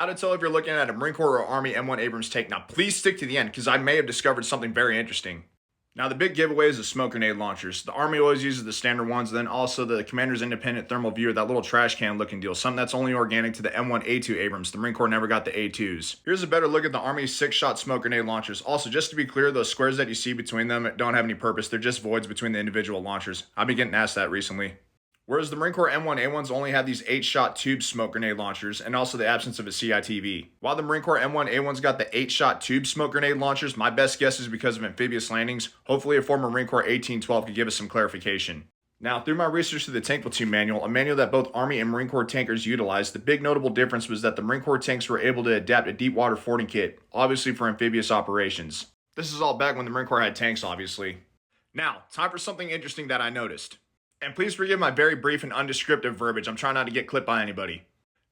How to tell if you're looking at a Marine Corps or Army M1 Abrams tank. Now, please stick to the end because I may have discovered something very interesting. Now, the big giveaway is the smoke grenade launchers. The Army always uses the standard ones, then also the Commander's Independent Thermal Viewer, that little trash can looking deal, something that's only organic to the M1A2 Abrams. The Marine Corps never got the A2s. Here's a better look at the Army's 6-shot smoke grenade launchers. Also, just to be clear, those squares that you see between them don't have any purpose. They're just voids between the individual launchers. I've been getting asked that recently. Whereas the Marine Corps M1A1s only have these 8-shot tube smoke grenade launchers and also the absence of a CITV. While the Marine Corps M1A1s got the 8-shot tube smoke grenade launchers, my best guess is because of amphibious landings. Hopefully a former Marine Corps 1812 could give us some clarification. Now, through my research to the Tank Platoon manual, a manual that both Army and Marine Corps tankers utilized, the big notable difference was that the Marine Corps tanks were able to adapt a deep water fording kit, obviously for amphibious operations. This is all back when the Marine Corps had tanks, obviously. Now, time for something interesting that I noticed. And please forgive my very brief and undescriptive verbiage. I'm trying not to get clipped by anybody.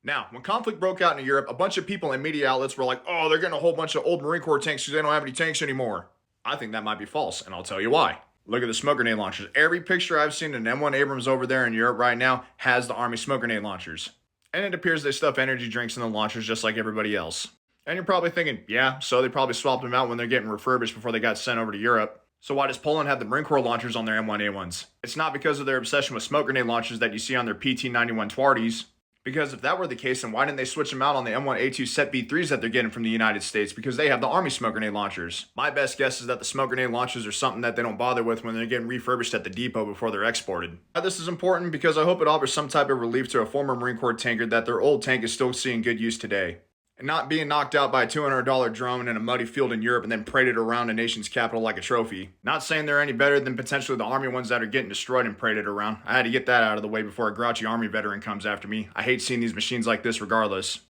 Now, when conflict broke out in Europe, a bunch of people and media outlets were like, oh, they're getting a whole bunch of old Marine Corps tanks because they don't have any tanks anymore. I think that might be false, and I'll tell you why. Look at the smoke grenade launchers. Every picture I've seen in M1 Abrams over there in Europe right now has the Army smoke grenade launchers. And it appears they stuff energy drinks in the launchers just like everybody else. And you're probably thinking, yeah, so they probably swapped them out when they're getting refurbished before they got sent over to Europe. So why does Poland have the Marine Corps launchers on their M1A1s? It's not because of their obsession with smoke grenade launchers that you see on their PT-91 Twardies. Because if that were the case, then why didn't they switch them out on the M1A2 Set B3s that they're getting from the United States? Because they have the Army smoke grenade launchers. My best guess is that the smoke grenade launchers are something that they don't bother with when they're getting refurbished at the depot before they're exported. Now, this is important because I hope it offers some type of relief to a former Marine Corps tanker that their old tank is still seeing good use today. And not being knocked out by a $200 drone in a muddy field in Europe and then paraded around a nation's capital like a trophy. Not saying they're any better than potentially the Army ones that are getting destroyed and paraded around. I had to get that out of the way before a grouchy Army veteran comes after me. I hate seeing these machines like this regardless.